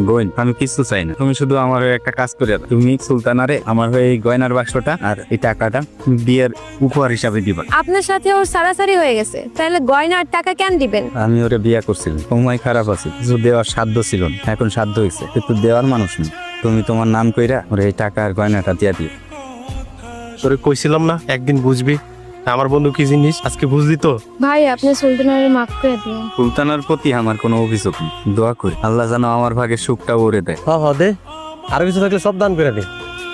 বোন, আমি কিছু চাই না, তুমি শুধু আমার হয়ে একটা কাজ করে দাও। তুমি সুলতানারে আমার হয়ে এই গয়নার বাক্সটা আর এই টাকাটা বিয়ের উপহার হিসাবে দিবা। আপনার সাথে ওর সারাসারি হয়ে গেছে, তাহলে গয়না আর টাকা কেন দিবেন? আমি ওরে বিয়ে করছিলাম, সময় খারাপ আছে, কিছু দেওয়ার সাধ্য ছিল না, এখন সাধ্য হয়েছে, কিন্তু দেওয়ার মানুষ নেই। তুমি তোমার নাম কইরা ওরে এই টাকা আর গয়নাটা দিয়া দিও। তোরে কইছিলাম না একদিন বুঝবি আমার বন্ধু কি জিনিস, আজকে বুঝলি তো। ভাই আপনি সুলতানারে মাফ করে দিন। সুলতানার প্রতি আমার কোনো অভিযোগ নেই, দোয়া করি আল্লাহ যেন আমার ভাগে সুখটা ওরে দেয়। দে আর কিছু থাকলে সব দান করে দে।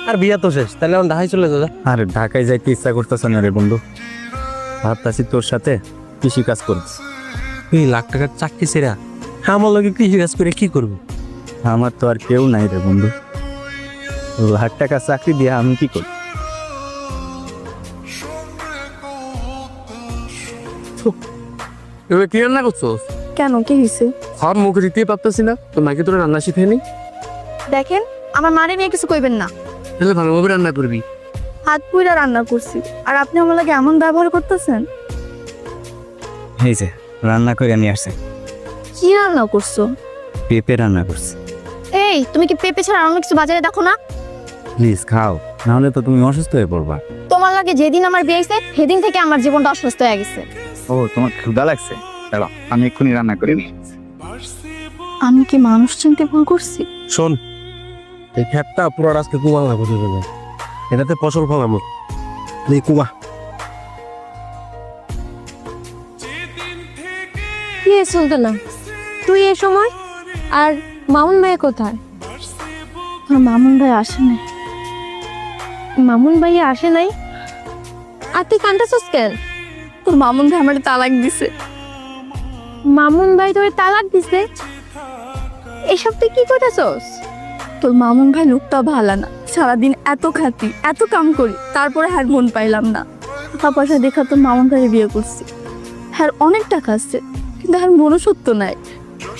আর বিয়া তো শেষ, তাহলে এখন ঢাকায় চলে যা। আর ঢাকায় যাইতে ইচ্ছা করতেছে না রে বন্ধু, ভাবতাছি তোর সাথে কৃষি কাজ করছি। 2 লাখ টাকার চাকরি ছেড়া আমার লগে কৃষি কাজ করে কি করবো? আমার তো আর কেউ নাই রে বন্ধু, লাখ টাকা চাকরি দিয়ে আমি কি করি? এবার কি রান্না করছো? কেন, কি হয়েছে? খাওয়ার মুখে দিতেই পারতেছি না, তো মাকে তোরা রান্না শিখে নি। দেখেন, আমার মারে নিয়ে কিছু কইবেন না। তাহলে ভালোভাবে রান্না করবি। হাত পুইরা রান্না করছি, আর আপনি আমার লাগে এমন ব্যবহার করতেছেন। এই যে রান্না করে নিয়ে আসছে, কি রান্না করছো? পেঁপে রান্না করছে। এই, তুমি কি পেঁপে ছাড়া অন্য কিছু বাজারে দেখো না? প্লিজ খাও, নাহলে তো তুমি অসুস্থ হয়ে পড়বা। তোমার লাগে যেদিন আমার বিয়ে হয়েছে সেদিন থেকে আমার জীবনটা অসুস্থ হয়ে গেছে। ও, তোমার ক্ষুধা লাগছে? দাঁড়াও, আমি এক্ষুনি রান্না করে নিই। আমি কি মানুষ চিনতে ভুল করছি? শোন, এই ক্ষেতটা পুরো আজকে কুমা না করে দেবে, এটাতে ফসল ফলাম এই কুমা। কি রে সুলতানা, তুই এ সময়? আর মামুন ভাই কোথায়? মামুন ভাই আসে নাই। মামুন ভাই আসে নাই? আর তুই কান্দাছস কেন? তোর মামুন ভাই আমার তালাক দিছে। মামুন ভাই তোর তালাক দিছে? এসব তুই কি করতেছস? তোর মামুন ভাই লোকটা ভালো না, সারাদিন এত খাতি এত কাম করি, তারপরে হ্যার মন পাইলাম না। টাকা পয়সা দেখা তোর মামুন ভাই বিয়ে করছি, হ্যার অনেক টাকা আছে, কিন্তু হ্যার মনুষ্যত্ব নাই।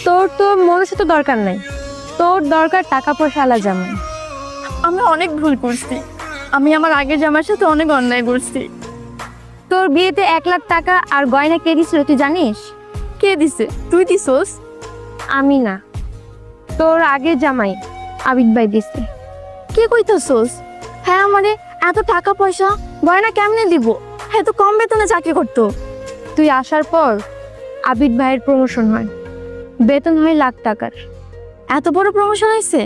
তোর তো মনুষ্যত্ব দরকার নাই, তোর দরকার টাকা পয়সা আলা জামাই। আমি অনেক ভুল করছি, আমি আমার আগের জামাইয়ের সাথে অনেক অন্যায় করছি। তোর বিয়েতে 1 লাখ টাকা আর গয়না কে দিছিল তুই জানিস? কে দিছে? তুই দিছস? আমি না, তোর আগের জামাই আবিদ ভাই দিছে। কে কইতাছস? হ্যাঁ, আমারে এত টাকা পয়সা গয়না কেমনে দিব? হ্যাঁ, তো কম বেতনে চাকরি করতো। তুই আসার পর আবিদ ভাইয়ের প্রমোশন হয়, বেতন হয় লাখ টাকার। এত বড় প্রমোশন হয়েছে?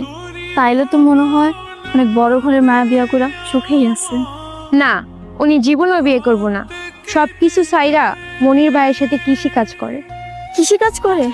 তাইলে তো মনে হয় অনেক বড় ঘরের মায়া বিয়া করা সুখেই আছে। না, উনি জীবনেও বিয়ে করবো না, সব কিছু সাইরা মনির ভাইয়ের সাথে কৃষি কাজ করে। কৃষি কাজ করে?